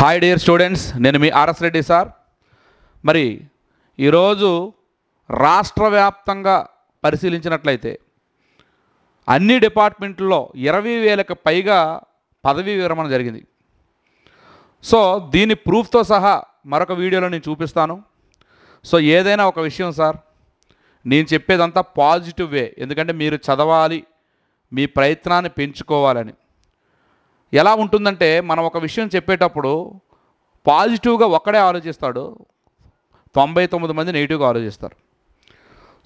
Hi dear students, నేను మీ RS Reddy sir. మరి ఈరోజు రాష్ట్ర వ్యాప్తంగా పరిశీలించినట్లయితే అన్ని డిపార్ట్మెంట్లో 20,000కి పైగా పదవీ విరమణ జరిగింది. సో దీని ప్రూఫ్తో సహా మరొక వీడియోలో నేను చూపిస్తాను. సో ఏదైనా ఒక విషయం సార్, నేను చెప్పేదంతా పాజిటివ్ వే, ఎందుకంటే మీరు చదవాలి, మీ ప్రయత్నాన్ని పెంచుకోవాలని. ఎలా ఉంటుందంటే మనం ఒక విషయం చెప్పేటప్పుడు పాజిటివ్గా ఒక్కడే ఆలోచిస్తాడు, 99 మంది నెగిటివ్గా ఆలోచిస్తారు.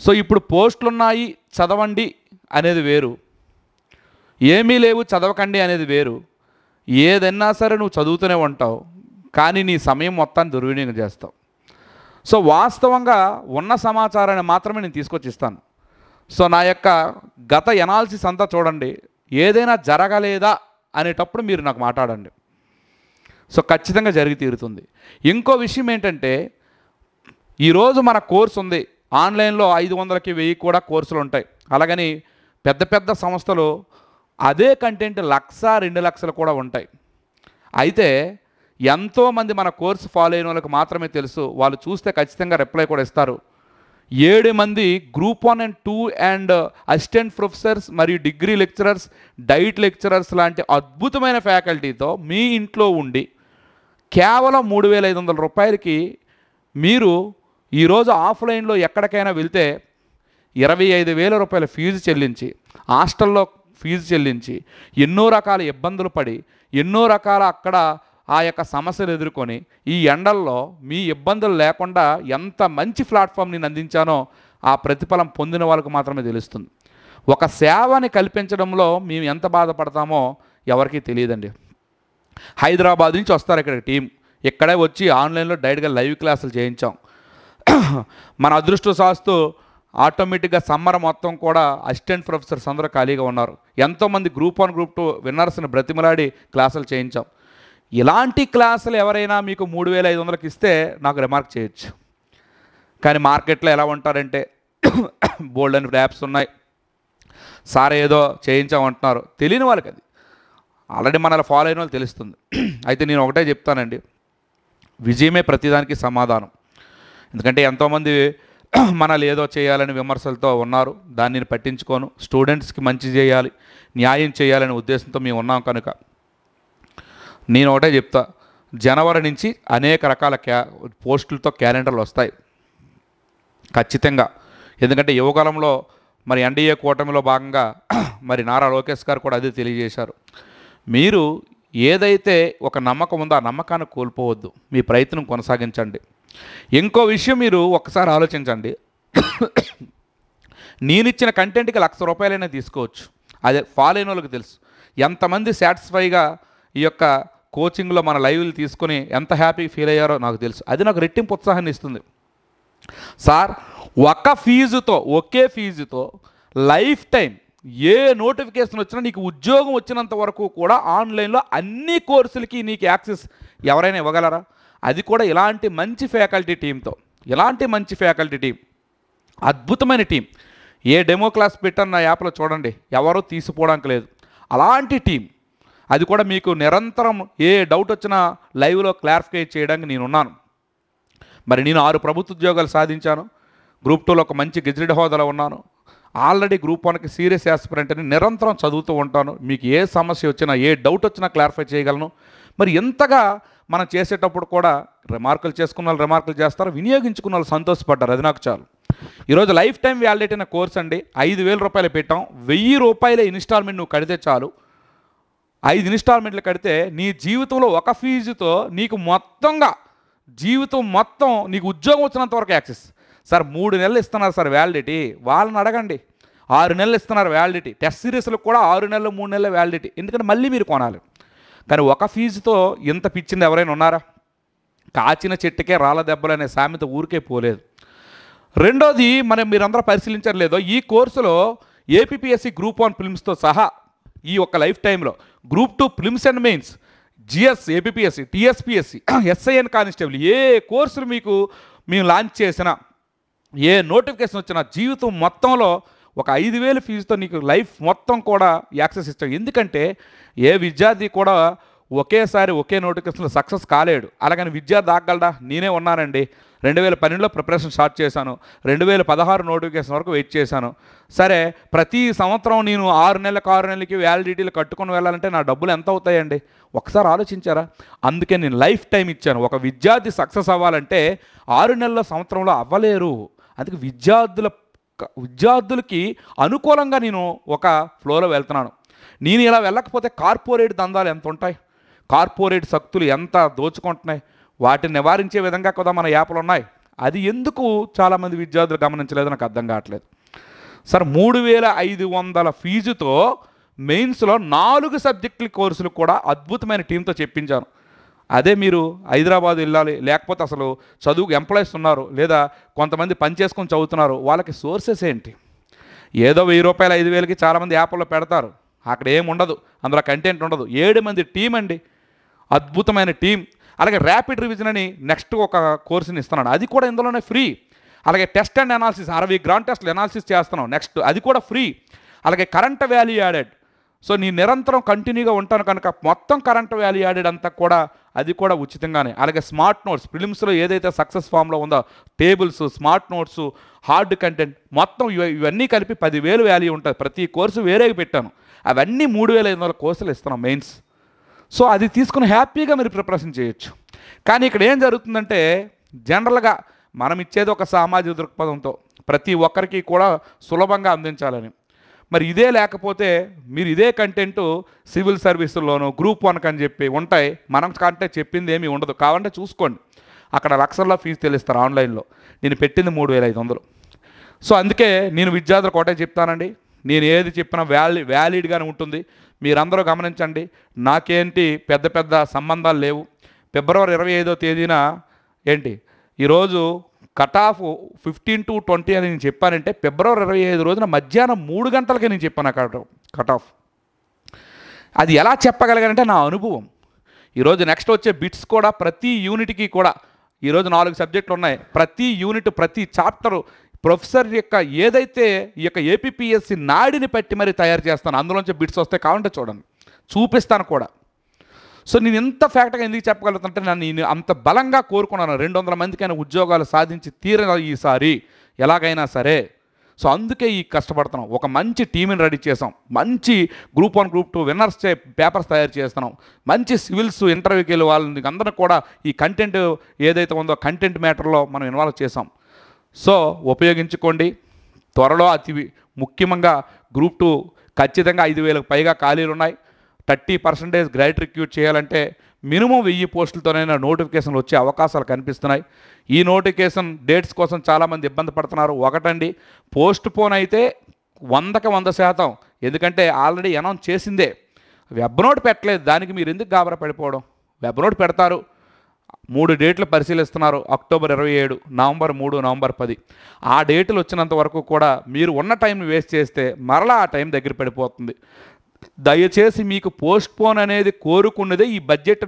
సో ఇప్పుడు పోస్టులు ఉన్నాయి చదవండి అనేది వేరు, ఏమీ లేవు చదవకండి అనేది వేరు. ఏదైనా సరే నువ్వు చదువుతూనే ఉంటావు, కానీ నీ సమయం మొత్తాన్ని దుర్వినియోగం చేస్తావు. సో వాస్తవంగా ఉన్న సమాచారాన్ని మాత్రమే నేను తీసుకొచ్చి ఇస్తాను. సో నా యొక్క గత ఎనాలిసిస్ అంతా చూడండి, ఏదైనా జరగలేదా అనేటప్పుడు మీరు నాకు మాట్లాడండి. సో ఖచ్చితంగా జరిగి తీరుతుంది. ఇంకో విషయం ఏంటంటే, ఈరోజు మన కోర్సు ఉంది ఆన్లైన్లో 500కి 1000 కూడా కోర్సులు ఉంటాయి. అలాగని పెద్ద పెద్ద సంస్థలు అదే కంటెంట్ 1,00,000 2,00,000 కూడా ఉంటాయి. అయితే ఎంతోమంది మన కోర్సు ఫాలో అయిన వాళ్ళకి మాత్రమే తెలుసు, వాళ్ళు చూస్తే ఖచ్చితంగా రిప్లై కూడా ఇస్తారు. 7 మంది group 1 and 2 and assistant professors మరియు డిగ్రీ లెక్చరర్స్, డైట్ లెక్చరర్స్ లాంటి అద్భుతమైన ఫ్యాకల్టీతో మీ ఇంట్లో ఉండి కేవలం 3,500 రూపాయలకి మీరు ఈరోజు ఆఫ్లైన్లో ఎక్కడికైనా వెళ్తే 25,000 రూపాయల ఫీజు చెల్లించి, హాస్టల్లో ఫీజు చెల్లించి, ఎన్నో రకాల ఇబ్బందులు పడి, ఎన్నో రకాల అక్కడ ఆ యొక్క సమస్యలు ఎదుర్కొని ఈ ఎండల్లో మీ ఇబ్బందులు లేకుండా ఎంత మంచి ప్లాట్ఫామ్ నేను అందించానో ఆ ప్రతిఫలం పొందిన వాళ్ళకు మాత్రమే తెలుస్తుంది. ఒక సేవని కల్పించడంలో మేము ఎంత బాధపడతామో ఎవరికీ తెలియదండి. హైదరాబాద్ నుంచి వస్తారు ఇక్కడ టీం, ఇక్కడే వచ్చి ఆన్లైన్లో డైరెక్ట్గా లైవ్ క్లాసులు చేయించాం. మన అదృష్టశాస్తు ఆటోమేటిక్గా సమ్మర్ మొత్తం కూడా అసిస్టెంట్ ప్రొఫెసర్స్ అందరూ ఖాళీగా ఉన్నారు. ఎంతోమంది గ్రూప్ 1 గ్రూప్ 2 విన్నర్స్ని బ్రతిమలాడి క్లాసులు చేయించాం. ఇలాంటి క్లాసులు ఎవరైనా మీకు 3,500కి ఇస్తే నాకు రిమార్క్ చేయొచ్చు. కానీ మార్కెట్లో ఎలా ఉంటారంటే బోల్డ్ అని యాప్స్ ఉన్నాయి, సార్ ఏదో చేయించామంటున్నారు, తెలియని వాళ్ళకి అది ఆల్రెడీ మనల్ని ఫాలో అయిన వాళ్ళు తెలుస్తుంది. అయితే నేను ఒకటే చెప్తానండి, విజయమే ప్రతిదానికి సమాధానం. ఎందుకంటే ఎంతోమంది మనల్ని ఏదో చేయాలని విమర్శలతో ఉన్నారు, దాన్ని నేను పట్టించుకోను. స్టూడెంట్స్కి మంచి చేయాలి, న్యాయం చేయాలనే ఉద్దేశంతో మేము ఉన్నాం కనుక నేను ఒకటే చెప్తా, జనవరి నుంచి అనేక రకాల పోస్టులతో క్యాలెండర్లు వస్తాయి ఖచ్చితంగా. ఎందుకంటే యువకాలంలో మరి ఎన్డీఏ కూటమిలో భాగంగా మరి నారా లోకేష్ గారు కూడా అదే తెలియజేశారు. మీరు ఏదైతే ఒక నమ్మకం ఉందో ఆ నమ్మకాన్ని కోల్పోవద్దు, మీ ప్రయత్నం కొనసాగించండి. ఇంకో విషయం మీరు ఒకసారి ఆలోచించండి, నేను ఇచ్చిన కంటెంట్కి 1,00,000 రూపాయలైనా తీసుకోవచ్చు. అదే ఫాలో అయిన వాళ్ళకి తెలుసు ఎంతమంది సాటిస్ఫైగా ఈ యొక్క కోచింగ్లో మన లైవ్లు తీసుకొని ఎంత హ్యాపీగా ఫీల్ అయ్యారో నాకు తెలుసు. అది నాకు రెట్టింపు ఉత్సాహాన్ని ఇస్తుంది. సార్ ఒకే ఫీజుతో లైఫ్ టైం ఏ నోటిఫికేషన్ వచ్చినా నీకు ఉద్యోగం వచ్చినంత వరకు కూడా ఆన్లైన్లో అన్ని కోర్సులకి నీకు యాక్సెస్ ఎవరైనా ఇవ్వగలరా? అది కూడా ఇలాంటి మంచి ఫ్యాకల్టీ టీంతో. ఇలాంటి మంచి ఫ్యాకల్టీ టీం, అద్భుతమైన టీం. ఏ డెమో క్లాస్ పెట్టన్న యాప్లో చూడండి, ఎవరూ తీసిపోవడానికి లేదు. అలాంటి టీం, అది కూడా మీకు నిరంతరం ఏ డౌట్ వచ్చినా లైవ్లో క్లారిఫై చేయడానికి నేనున్నాను. మరి నేను 6 ప్రభుత్వ ఉద్యోగాలు సాధించాను, గ్రూప్ 2లో ఒక మంచి గెజిటెడ్ హోదాలో ఉన్నాను. ఆల్రెడీ గ్రూప్ 1కి సీరియస్ యాస్పిరెంట్ అని నిరంతరం చదువుతూ ఉంటాను. మీకు ఏ సమస్య వచ్చినా, ఏ డౌట్ వచ్చినా క్లారిఫై చేయగలను. మరి ఎంతగా మనం చేసేటప్పుడు కూడా రిమార్కులు చేసుకున్న వాళ్ళు రిమార్కులు చేస్తారు, వినియోగించుకున్న వాళ్ళు సంతోషపడ్డారు, అది నాకు చాలు. ఈరోజు లైఫ్ టైం వ్యాలిడిటీ అయిన కోర్స్ అండి, 5,000 రూపాయలు పెట్టాం. 1,000 రూపాయల ఇన్స్టాల్మెంట్ నువ్వు కడితే చాలు. 5 ఇన్స్టాల్మెంట్లు కడితే నీ జీవితంలో ఒక ఫీజుతో నీకు మొత్తంగా జీవితం మొత్తం నీకు ఉద్యోగం వచ్చినంత వరకు యాక్సెస్. సార్ 3 నెలలు ఇస్తున్నారు సార్ వ్యాలిడిటీ, వాళ్ళని అడగండి. 6 నెలలు ఇస్తున్నారు వ్యాలిడిటీ, టెస్ట్ సిరీస్లకు కూడా 6 నెలలు 3 నెలల వ్యాలిడిటీ, ఎందుకంటే మళ్ళీ మీరు కొనాలి. కానీ ఒక ఫీజుతో ఇంత పిచ్చింది ఎవరైనా ఉన్నారా? కాచిన చెట్టుకే రాళ్ళ దెబ్బలు అనే సామెత ఊరికే పోలేదు. రెండోది, మీరందరూ పరిశీలించట్లేదో, ఈ కోర్సులో ఏపీపీఎస్సీ గ్రూప్ 1 ఫిల్మ్స్తో సహా ఈ ఒక్క లైఫ్ టైంలో group 2 prelims and mains, GS, APPSC, TSPSC, SI and constable ఏ కోర్సులు మీకు మేము లాంచ్ చేసినా, ఏ నోటిఫికేషన్ వచ్చినా జీవితం మొత్తంలో ఒక 5,000 ఫీజుతో నీకు లైఫ్ మొత్తం కూడా యాక్సెస్ ఇస్తాం. ఎందుకంటే ఏ విద్యార్థి కూడా ఒకేసారి ఒకే నోటిఫికేషన్లో సక్సెస్ కాలేడు. అలాగని విద్యార్థి ఆగలడా? నేనే ఉన్నానండి. 2012లో ప్రిపరేషన్ స్టార్ట్ చేశాను, 2016 నోటిఫికేషన్ వరకు వెయిట్ చేశాను. సరే, ప్రతి సంవత్సరం నేను 6 నెలలకి వ్యాలిడిటీలు కట్టుకొని వెళ్ళాలంటే నా డబ్బులు ఎంత అవుతాయండి? ఒకసారి ఆలోచించారా? అందుకే నేను లైఫ్ టైం ఇచ్చాను. ఒక విద్యార్థి సక్సెస్ అవ్వాలంటే 6 నెలల సంవత్సరంలో అవ్వలేరు. అందుకే విద్యార్థులకి అనుకూలంగా నేను ఒక ఫ్లోలో వెళ్తున్నాను. నేను ఇలా వెళ్ళకపోతే కార్పొరేట్ దందాలు ఎంత ఉంటాయి, కార్పొరేట్ శక్తులు ఎంత దోచుకుంటున్నాయి, వాటిని నివారించే విధంగా కూడా మన యాప్లు ఉన్నాయి. అది ఎందుకు చాలామంది విద్యార్థులు గమనించలేదు నాకు అర్థం కావట్లేదు. సార్, 3500 ఫీజుతో మెయిన్స్లో 4 సబ్జెక్టుల కోర్సులు కూడా అద్భుతమైన టీంతో చెప్పించాను. అదే మీరు హైదరాబాద్ వెళ్ళాలి, లేకపోతే అసలు చదువుకు ఎంప్లాయీస్ ఉన్నారు, లేదా కొంతమంది పని చేసుకొని చదువుతున్నారు, వాళ్ళకి సోర్సెస్ ఏంటి? ఏదో 1000 రూపాయలు 5000కి చాలామంది యాప్లో పెడతారు, అక్కడ ఏమి ఉండదు, అందులో కంటెంట్ ఉండదు. 7 మంది టీం అండి, అద్భుతమైన టీం. అలాగే ర్యాపిడ్ రివిజన్ అని నెక్స్ట్ ఒక కోర్సుని ఇస్తున్నాను, అది కూడా ఇందులోనే ఫ్రీ. అలాగే టెస్ట్ అండ్ అనాలిసిస్ 60 గ్రాండ్ టెస్ట్లు అనాలిసిస్ చేస్తున్నాం నెక్స్ట్, అది కూడా ఫ్రీ. అలాగే కరెంట్ వాల్యూ యాడెడ్, సో నేను నిరంతరం కంటిన్యూగా ఉంటాను కనుక మొత్తం కరెంట్ వాల్యూ యాడెడ్ అంతా కూడా అది కూడా ఉచితంగానే. అలాగే స్మార్ట్ నోట్స్, ప్రిలిమ్స్లో ఏదైతే సక్సెస్ ఫామ్లో ఉందో tables, smart notes, hard content మొత్తం ఇవన్నీ కలిపి 10,000 వాల్యూ ఉంటుంది. ప్రతి కోర్సు వేరేగా పెట్టాను, అవన్నీ 3,500 కోర్సులు ఇస్తున్నాం మెయిన్స్. సో అది తీసుకుని హ్యాపీగా మీరు ప్రిపరేషన్ చేయొచ్చు. కానీ ఇక్కడ ఏం జరుగుతుందంటే, జనరల్గా మనం ఇచ్చేది ఒక సామాజిక దృక్పథంతో ప్రతి ఒక్కరికి కూడా సులభంగా అందించాలని. మరి ఇదే లేకపోతే మీరు ఇదే కంటెంట్ సివిల్ సర్వీసుల్లోనూ గ్రూప్ 1 అని చెప్పి ఉంటాయి, మనం కంటే చెప్పింది ఏమీ ఉండదు. కావాలంటే చూసుకోండి, అక్కడ లక్షల్లో ఫీజు తెలుస్తారు ఆన్లైన్లో. నేను పెట్టింది 3,500. సో అందుకే నేను విద్యార్థులకు ఒకటే చెప్తానండి, నేను ఏది చెప్పినా వ్యాలిడ్గానే ఉంటుంది. మీరందరూ గమనించండి, నాకేంటి పెద్ద పెద్ద సంబంధాలు లేవు. ఫిబ్రవరి 25వ తేదీన ఏంటి ఈరోజు కట్ ఆఫ్ 15 to 20 అని నేను చెప్పానంటే, ఫిబ్రవరి 25 రోజున మధ్యాహ్నం 3 గంటలకే నేను చెప్పాను కట్ ఆఫ్. అది ఎలా చెప్పగలిగానంటే నా అనుభవం. ఈరోజు నెక్స్ట్ వచ్చే బిట్స్ కూడా ప్రతి యూనిట్కి కూడా ఈరోజు 4 సబ్జెక్టులు ఉన్నాయి. ప్రతి యూనిట్, ప్రతి చాప్టరు ప్రొఫెసర్ యొక్క ఏదైతే ఈ యొక్క ఏపీపీఎస్సి నాడిని పట్టి మరి తయారు చేస్తాను. అందులోంచి బిట్స్ వస్తే కావాలంటే చూడండి, చూపిస్తాను కూడా. సో నేను ఇంత ఫ్యాక్ట్గా ఎందుకు చెప్పగలుగుతుంటే, నేను అంత బలంగా కోరుకున్నాను 200 మందికైనా ఉద్యోగాలు సాధించి తీర ఈసారి ఎలాగైనా సరే. సో అందుకే ఈ కష్టపడుతున్నాం. ఒక మంచి టీంని రెడీ చేసాం, మంచి గ్రూప్ 1 గ్రూప్ 2 విన్నర్స్ పేపర్స్ తయారు చేస్తున్నాం, మంచి సివిల్స్ ఇంటర్వ్యూకి వెళ్ళి వాళ్ళని అందరూ కూడా ఈ కంటెంట్ ఏదైతే ఉందో కంటెంట్ మ్యాటర్లో మనం ఇన్వాల్వ్ చేసాం. సో ఉపయోగించుకోండి. త్వరలో అతి ముఖ్యంగా గ్రూప్ 2 ఖచ్చితంగా 5,000కు పైగా ఖాళీలు ఉన్నాయి. 30% గ్రాడ్యుయేట్ రిక్రూట్ చేయాలంటే మినిమం 1000 పోస్టులతోనైనా నోటిఫికేషన్లు వచ్చే అవకాశాలు కనిపిస్తున్నాయి. ఈ నోటిఫికేషన్ డేట్స్ కోసం చాలామంది ఇబ్బంది పడుతున్నారు. ఒకటండి, పోస్ట్ పోన్ అయితే 100కి 100%, ఎందుకంటే ఆల్రెడీ అనౌన్స్ చేసిందే. వెబ్ నోట్ పెట్టలేదు, దానికి మీరు ఎందుకు గాబరా పడిపోవడం? వెబ్ నోట్ పెడతారు. 3 డేట్లు పరిశీలిస్తున్నారు, అక్టోబర్ 27, నవంబర్ 3, నవంబర్ 10. ఆ డేట్లు వచ్చినంత వరకు కూడా మీరు ఉన్న టైంని వేస్ట్ చేస్తే మరలా ఆ టైం దగ్గర పడిపోతుంది. దయచేసి మీకు పోస్ట్ పోన్ అనేది కోరుకున్నదే ఈ బడ్జెట్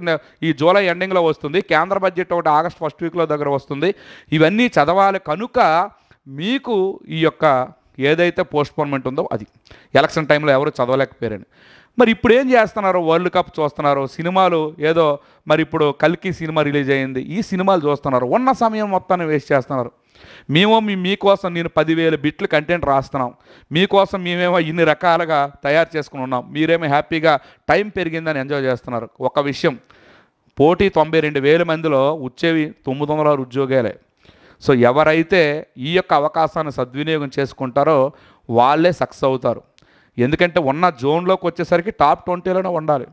ఈ జూలై ఎండింగ్లో వస్తుంది, కేంద్ర బడ్జెట్ ఒకటి ఆగస్ట్ 1st వీక్లో దగ్గర వస్తుంది. ఇవన్నీ చదవాలి కనుక మీకు ఈ యొక్క ఏదైతే పోస్ట్పోన్మెంట్ ఉందో అది ఎలక్షన్ టైంలో ఎవరు చదవలేకపోయారని. మరి ఇప్పుడు ఏం చేస్తున్నారు? వరల్డ్ కప్ చూస్తున్నారు, సినిమాలు ఏదో మరి ఇప్పుడు కల్కి సినిమా రిలీజ్ అయ్యింది, ఈ సినిమాలు చూస్తున్నారు, ఉన్న సమయం మొత్తాన్ని వేస్ట్ చేస్తున్నారు. మీకోసం నేను 10,000 బిట్లు కంటెంట్ రాస్తున్నాం, మీకోసం మేమేమో ఇన్ని రకాలుగా తయారు చేసుకుని ఉన్నాం, మీరేమో హ్యాపీగా టైం పెరిగిందని ఎంజాయ్ చేస్తున్నారు. ఒక విషయం, పోటీ 92,000 మందిలో వచ్చేవి 906 ఉద్యోగాలే. సో ఎవరైతే ఈ యొక్క అవకాశాన్ని సద్వినియోగం చేసుకుంటారో వాళ్ళే సక్సెస్ అవుతారు. ఎందుకంటే ఉన్న జోన్లోకి వచ్చేసరికి టాప్ 20లోనే ఉండాలి.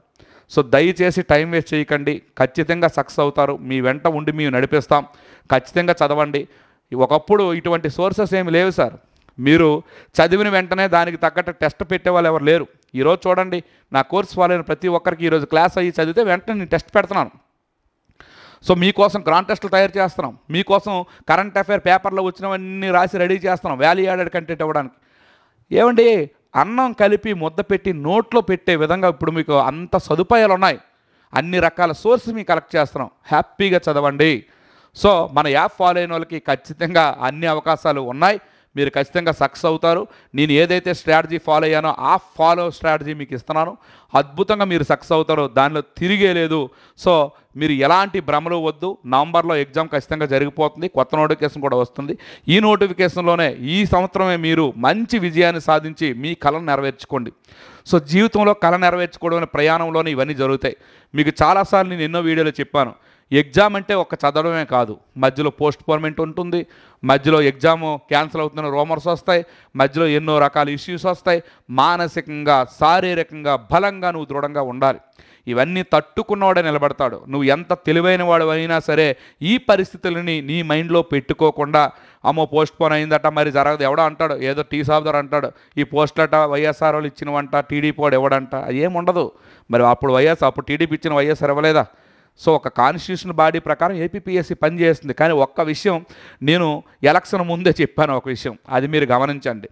సో దయచేసి టైం వేస్ట్ చేయకండి, ఖచ్చితంగా సక్సెస్ అవుతారు. మీ వెంట ఉండి మేము నడిపిస్తాం. ఖచ్చితంగా చదవండి. ఒకప్పుడు ఇటువంటి సోర్సెస్ ఏమి లేవు సార్. మీరు చదివిన వెంటనే దానికి తగ్గట్టు టెస్ట్ పెట్టే వాళ్ళు ఎవరు లేరు. ఈరోజు చూడండి, నా కోర్స్ ఫాలో అయిన ప్రతి ఒక్కరికి ఈరోజు క్లాస్ అయ్యి చదివితే వెంటనే నేను టెస్ట్ పెడుతున్నాను. సో మీకోసం గ్రాండ్ టెస్టులు తయారు చేస్తున్నాం, మీకోసం కరెంట్ అఫైర్ పేపర్లో వచ్చినవన్నీ రాసి రెడీ చేస్తున్నాం వాల్యూ యాడెడ్ కంటెంట్ ఇవ్వడానికి. ఏమండి, అన్నం కలిపి ముద్ద పెట్టి నోట్లో పెట్టే విధంగా ఇప్పుడు మీకు అంత సదుపాయాలు ఉన్నాయి. అన్ని రకాల సోర్సెస్ మీకు కలెక్ట్ చేస్తున్నాం. హ్యాపీగా చదవండి. సో మన యాప్ ఫాలో అయిన వాళ్ళకి ఖచ్చితంగా అన్ని అవకాశాలు ఉన్నాయి. మీరు ఖచ్చితంగా సక్సెస్ అవుతారు. నేను ఏదైతే స్ట్రాటజీ ఫాలో అయ్యానో ఆ స్ట్రాటజీ మీకు ఇస్తున్నాను. అద్భుతంగా మీరు సక్సెస్ అవుతారు, దానిలో తిరిగే లేదు. సో మీరు ఎలాంటి భ్రమలు వద్దు. నవంబర్లో ఎగ్జామ్ ఖచ్చితంగా జరిగిపోతుంది, కొత్త నోటిఫికేషన్ కూడా వస్తుంది. ఈ నోటిఫికేషన్లోనే ఈ సంవత్సరమే మీరు మంచి విజయాన్ని సాధించి మీ కళను నెరవేర్చుకోండి. సో జీవితంలో కళ నెరవేర్చుకోవడం అనే ప్రయాణంలోనే ఇవన్నీ జరుగుతాయి. మీకు చాలాసార్లు నేను ఎన్నో వీడియోలో చెప్పాను, ఎగ్జామ్ అంటే ఒక చదవడమే కాదు, మధ్యలో పోస్ట్పోన్మెంట్ ఉంటుంది, మధ్యలో ఎగ్జామ్ క్యాన్సిల్ అవుతున్న రూమర్స్ వస్తాయి, మధ్యలో ఎన్నో రకాల ఇష్యూస్ వస్తాయి. మానసికంగా శారీరకంగా బలంగా నువ్వు దృఢంగా ఉండాలి. ఇవన్నీ తట్టుకున్నవాడే నిలబడతాడు. నువ్వు ఎంత తెలివైన వాడు అయినా సరే ఈ పరిస్థితులని నీ మైండ్లో పెట్టుకోకుండా అమ్మో పోస్ట్పోన్ అయిందట మరి జరగదు, ఎవడో అంటాడు, ఏదో టీ సాఫ్దార్ అంటాడు, ఈ పోస్టులట వైఎస్ఆర్ వాళ్ళు ఇచ్చినవంట, టీడీపీ వాడు ఎవడంట, ఏముండదు. మరి అప్పుడు టీడీపీ ఇచ్చిన వైఎస్ఆర్ ఇవ్వలేదా? సో ఒక కాన్స్టిట్యూషన్ బాడీ ప్రకారం ఏపీపీఎస్సీ పనిచేస్తుంది. కానీ ఒక్క విషయం నేను ఎలక్షన్ ముందే చెప్పాను, ఒక విషయం అది మీరు గమనించండి.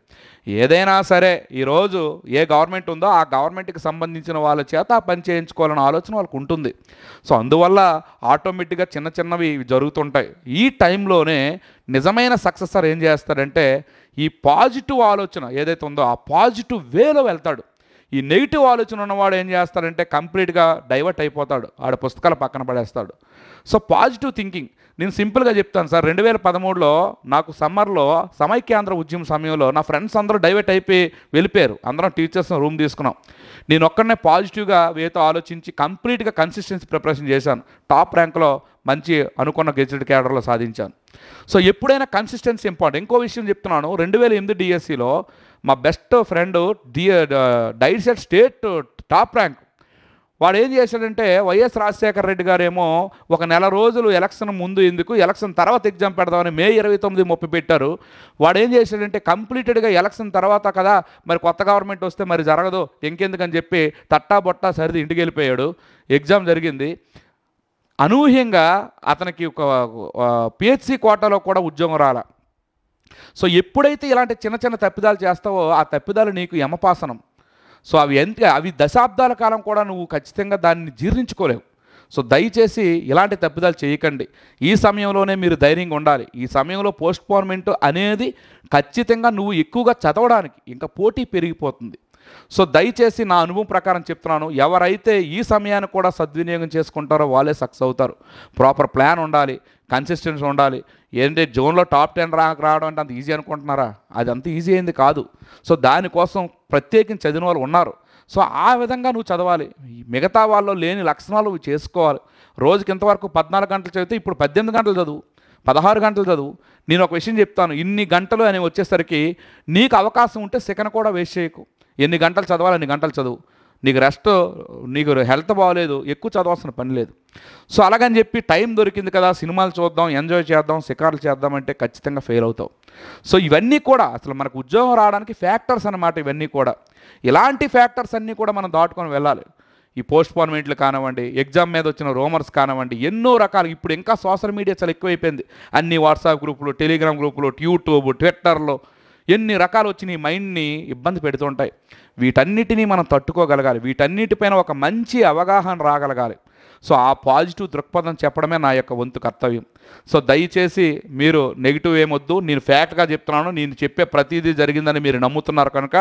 ఏదైనా సరే ఈరోజు ఏ గవర్నమెంట్ ఉందో ఆ గవర్నమెంట్కి సంబంధించిన వాళ్ళ చేత ఆ పని చేయించుకోవాలన్న ఆలోచన వాళ్ళకు ఉంటుంది. సో అందువల్ల ఆటోమేటిక్గా చిన్న చిన్నవి జరుగుతుంటాయి. ఈ టైంలోనే నిజమైన సక్సెసర్ ఏం చేస్తాడంటే ఈ పాజిటివ్ ఆలోచన ఏదైతే ఉందో ఆ పాజిటివ్ వేలో వెళ్తాడు. ఈ నెగిటివ్ ఆలోచన ఉన్నవాడు ఏం చేస్తాడంటే కంప్లీట్గా డైవర్ట్ అయిపోతాడు, ఆడ పుస్తకాలు పక్కన పడేస్తాడు. సో పాజిటివ్ థింకింగ్ నేను సింపుల్గా చెప్తాను సార్. 2013లో నాకు సమ్మర్లో సమైక్యాంధ్ర ఉద్యమం సమయంలో నా ఫ్రెండ్స్ అందరూ డైవర్ట్ అయిపోయి వెళ్ళిపోయారు. అందరం టీచర్స్ రూమ్ తీసుకున్నాం. నేను ఒక్కడనే పాజిటివ్గా వేతో ఆలోచించి కంప్లీట్గా కన్సిస్టెన్సీ ప్రిపరేషన్ చేశాను. టాప్ ర్యాంక్లో మంచి అనుకున్న గెజిటెడ్ క్యాడర్లో సాధించాను. సో ఎప్పుడైనా కన్సిస్టెన్సీ ఇంపార్టెంట్. ఇంకో విషయం చెప్తున్నాను, 2008 డిఎస్సిలో మా best friend diet set state top rank. వాడు ఏం చేశాడంటే వైఎస్ రాజశేఖర రెడ్డి గారేమో ఒక నెల రోజులు ఎలక్షన్ ముందు ఎందుకు ఎలక్షన్ తర్వాత ఎగ్జామ్ పెడదామని మే 29, 30 పెట్టారు. వాడు ఏం చేశాడంటే కంప్లీటెడ్గా ఎలక్షన్ తర్వాత కదా మరి కొత్త గవర్నమెంట్ వస్తే మరి జరగదు ఇంకెందుకని చెప్పి తట్టా బొట్టా సరిది ఇంటికి వెళ్ళిపోయాడు. ఎగ్జామ్ జరిగింది. అనూహ్యంగా అతనికి ఒక పిహెచ్సి కోటాలో కూడా ఉద్యోగం రాల. సో ఎప్పుడైతే ఇలాంటి చిన్న చిన్న తప్పిదాలు చేస్తావో ఆ తప్పిదాలు నీకు యమపాసనం. సో అవి దశాబ్దాల కాలం కూడా నువ్వు ఖచ్చితంగా దాన్ని జీర్ణించుకోలేవు. సో దయచేసి ఇలాంటి తప్పిదాలు చేయకండి. ఈ సమయంలోనే మీరు ధైర్యంగా ఉండాలి. ఈ సమయంలో పోస్ట్పోన్మెంట్ అనేది ఖచ్చితంగా నువ్వు ఎక్కువగా చదవడానికి ఇంకా పోటీ పెరిగిపోతుంది. సో దయచేసి నా అనుభవం ప్రకారం చెప్తున్నాను, ఎవరైతే ఈ సమయాన్ని కూడా సద్వినియోగం చేసుకుంటారో వాళ్ళే సక్సెస్ అవుతారు. ప్రాపర్ ప్లాన్ ఉండాలి, కన్సిస్టెన్సీ ఉండాలి. ఏంటంటే జోన్లో టాప్ 10 రావడం అంటే అంత ఈజీ అనుకుంటున్నారా? అది అంత ఈజీ అయింది కాదు. సో దానికోసం ప్రత్యేకించి చదివిన వాళ్ళు ఉన్నారు. సో ఆ విధంగా నువ్వు చదవాలి. మిగతా వాళ్ళు లేని లక్షణాలు నువ్వు చేసుకోవాలి. రోజుకి ఇంతవరకు 14 గంటలు చదివితే ఇప్పుడు 18 గంటలు చదువు, 16 గంటలు చదువు. నేను ఒక విషయం చెప్తాను, ఇన్ని గంటలు అని వచ్చేసరికి నీకు అవకాశం ఉంటే సెకండ్ కూడా వేస్ట్ చేయకు. ఎన్ని గంటలు చదవాలి అన్ని గంటలు చదువు. నీకు రెస్ట్, నీకు హెల్త్ బాగోలేదు, ఎక్కువ చదవాల్సిన పని లేదు. సో అలాగని చెప్పి టైం దొరికింది కదా సినిమాలు చూద్దాం, ఎంజాయ్ చేద్దాం, షికార్లు చేద్దామంటే ఖచ్చితంగా ఫెయిల్ అవుతావు. సో ఇవన్నీ కూడా అసలు మనకు ఉద్యోగం రావడానికి ఫ్యాక్టర్స్ అన్నమాట. ఇవన్నీ కూడా ఇలాంటి ఫ్యాక్టర్స్ అన్నీ కూడా మనం దాటుకొని వెళ్ళాలి. ఈ పోస్ట్పోన్మెంట్లు కానివ్వండి, ఎగ్జామ్ మీద వచ్చిన రూమర్స్ కానివ్వండి, ఎన్నో రకాలు. ఇప్పుడు ఇంకా సోషల్ మీడియా చాలా ఎక్కువైపోయింది. అన్ని వాట్సాప్ గ్రూపులు, టెలిగ్రామ్ గ్రూపులు, యూట్యూబ్, ట్విట్టర్లో ఎన్ని రకాలు వచ్చి నీ మైండ్ని ఇబ్బంది పెడుతుంటాయి. వీటన్నిటినీ మనం తట్టుకోగలగాలి. వీటన్నిటిపైన ఒక మంచి అవగాహన రాగలగాలి. సో ఆ పాజిటివ్ దృక్పథం చెప్పడమే నా యొక్క వంతు కర్తవ్యం. సో దయచేసి మీరు నెగిటివ్ ఏమొద్దు. నేను ఫ్యాక్ట్గా చెప్తున్నాను, నేను చెప్పే ప్రతిదీ జరిగిందని మీరు నమ్ముతున్నారు కనుక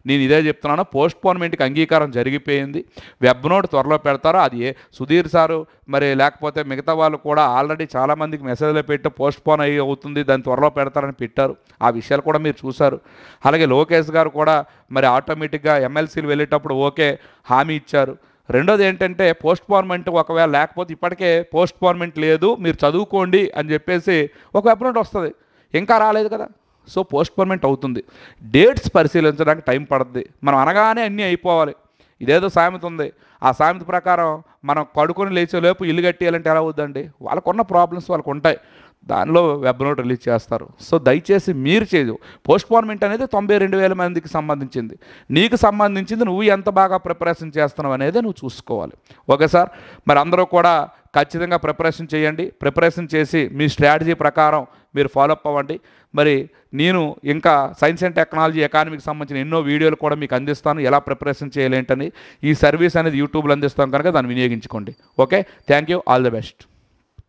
నేను ఇదే చెప్తున్నాను. పోస్ట్పోన్మెంట్కి అంగీకారం జరిగిపోయింది. వెబ్ నోట్ త్వరలో పెడతారు. అది సుధీర్ సారు మరి లేకపోతే మిగతా వాళ్ళు కూడా ఆల్రెడీ చాలామందికి మెసేజ్లో పెట్టి పోస్ట్పోన్ అవుతుంది, దాన్ని త్వరలో పెడతారని పెట్టారు. ఆ విషయాలు కూడా మీరు చూశారు. అలాగే లోకేష్ గారు కూడా మరి ఆటోమేటిక్గా ఎమ్మెల్సీలు వెళ్ళేటప్పుడు ఓకే హామీ ఇచ్చారు. రెండోది ఏంటంటే పోస్ట్పోన్మెంట్ ఒకవేళ లేకపోతే ఇప్పటికే పోస్ట్పోన్మెంట్ లేదు మీరు చదువుకోండి అని చెప్పేసి ఒక వెబ్ నోట్ వస్తుంది. ఇంకా రాలేదు కదా. సో పోస్ట్పోన్మెంట్ అవుతుంది. డేట్స్ పరిశీలించడానికి టైం పడుతుంది. మనం అనగానే అన్నీ అయిపోవాలి. ఇదేదో సామెత ఉంది, ఆ సామెత ప్రకారం మనం కడుకొని లేచేలోపు ఇల్లు కట్టేయాలంటే ఎలా అవుద్దండి? వాళ్ళకున్న ప్రాబ్లమ్స్ వాళ్ళకు ఉంటాయి. దానిలో వెబ్ నోట్ రిలీజ్ చేస్తారు. సో దయచేసి మీరు చేయదు. పోస్ట్పోన్మెంట్ అనేది 92,000 మందికి సంబంధించింది. నీకు సంబంధించింది నువ్వు ఎంత బాగా ప్రిపరేషన్ చేస్తున్నావు అనేది నువ్వు చూసుకోవాలి. ఓకే సార్, మరి అందరూ కూడా ఖచ్చితంగా ప్రిపరేషన్ చేయండి. ప్రిపరేషన్ చేసి మీ స్ట్రాటజీ ప్రకారం మీరు ఫాలోఅప్ అవ్వండి. మరి నేను ఇంకా సైన్స్ అండ్ టెక్నాలజీ ఎకానమీకి సంబంధించిన ఎన్నో వీడియోలు కూడా మీకు అందిస్తాను, ఎలా ప్రిపరేషన్ చేయాలేంటని. ఈ సర్వీస్ అనేది యూట్యూబ్లో అందిస్తాం కనుక దాన్ని వినియోగించుకోండి. Okay, thank you, all the best.